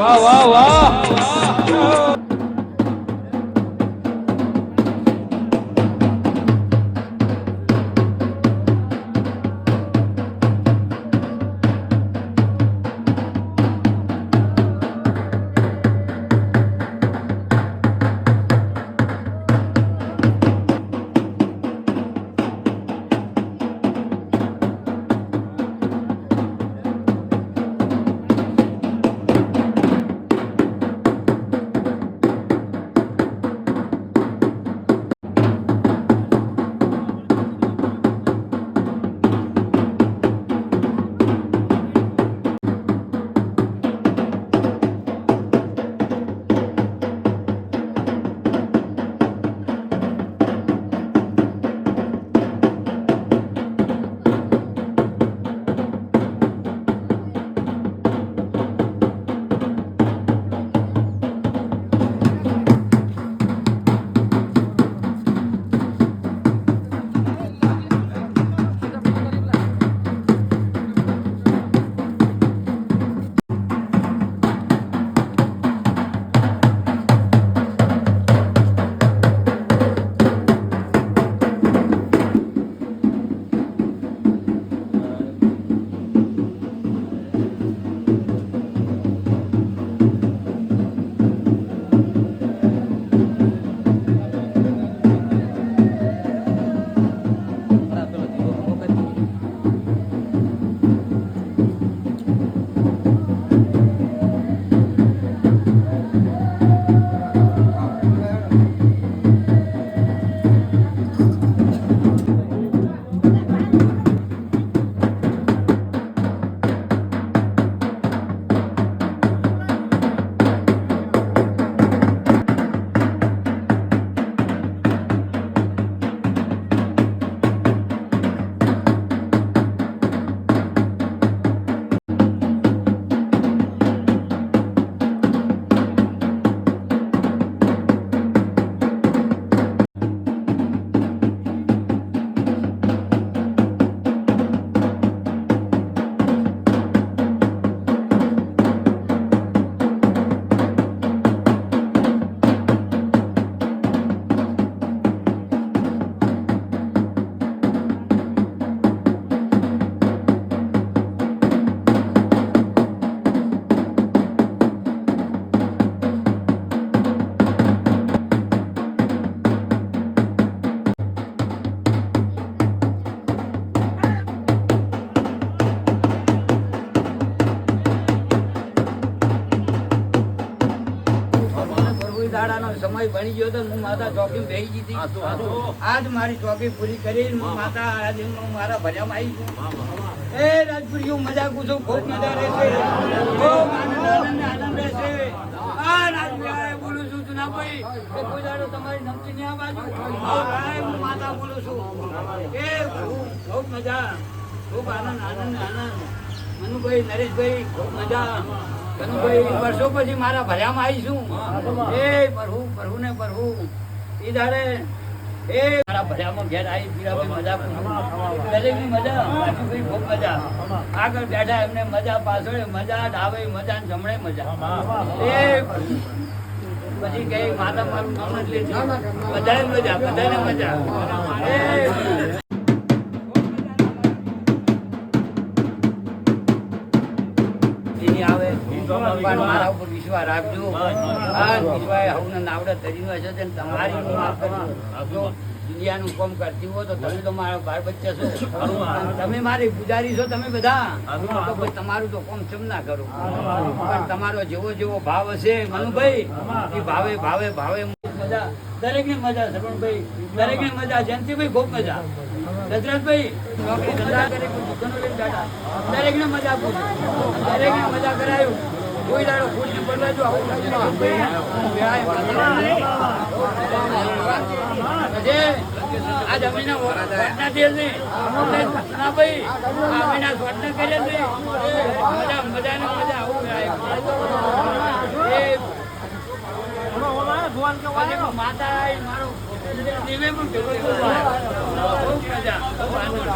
વાહ વાહ વાહ. સમય ભણી ગયો તો હું માતા ચોકી બેસી ગઈ હતી. આજ મારી ચોકી પૂરી કરી હું માતા આજે હું મારા ભર્યામાં આવી છું. એ રાજપુરીઓ મજા પૂછું ખૂબ મજા રહેશે, ખૂબ આનંદ રહેશે. આ રાજપુરી બોલું છું જુનાભાઈ કે કોઈ દાડો તમારી નમતી નહીં આ બાજુ. હું માતા બોલું છું. એ ખૂબ મજા, ખૂબ આનંદ. મનુભાઈ નરેશભાઈ ખૂબ મજા. વર્ષો પછી મારા ભર્યામાં આવીશું. એ પ્રભુ ને પ્રભુ એ દાડે એ મારા ભર્યામાં ઘેર આવી પીરાભાઈ મજા પૂછું દરેકની મજા. રાજુભાઈ ખૂબ મજા. આગળ બેઠા એમને મજા, પાછળ મજા, ડાબે મજા, જમણે મજા. એ પછી કઈ માતા મારું નામ જ લે છે. બધાને મજા, બધાને મજા. એ મારા ઉપર વિશ્વાસ રાખજો. આ વિશ્વાસ હવને નાવડે તરીનો હશે ને તમારી દુનિયાનું કામ કરતી હોય તો તમે તો મારા બાળ બચ્ચા છો, તમે મારી પૂજારી છો. તમે બધા તો તમારું તો કામ ચમ ના કરો, પણ તમારો જેવો જેવો ભાવ હશે મનુભાઈ એ ભાવે ભાવે ભાવે મજા. દરેક ને મજા. શ્રવણભાઈ દરેક ને મજા. જયંતિભાઈ ખૂબ મજા. દશરથભાઈ નોકરી ધંધા કરે દુકાનો લઈને બેઠા. દરેક ને મજા પૂછ્યું, દરેક ને મજા કરાયું. કોઈ દાડો ફૂલ ને બદલાજો આ જમીના તેલ ની ના ભાઈ આ મહિના સ્વર્ણ કર્યા મજા મજા ને મજા. આવું માતા મારો દિવે પણ ખૂબ મજા, ખૂબ આનંદ.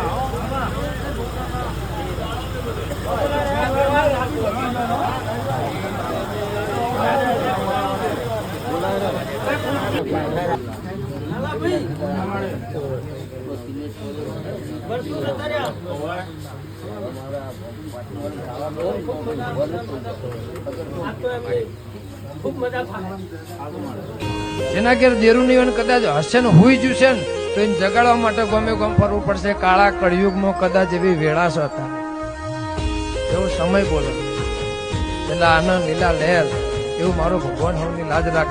જેના ઘેર દેરું નહીં હોય કદાચ હશે ને હુઈ જશે ને તો એને જગાડવા માટે ગમે ગમ ફરવું પડશે. કાળા કળિયુગમાં કદાચ એવી વેળાશ હતા, એવો સમય બોલો. એટલે આનંદ લીલા લહેર એવું મારો ભગવાન હવની લાજ રાખ.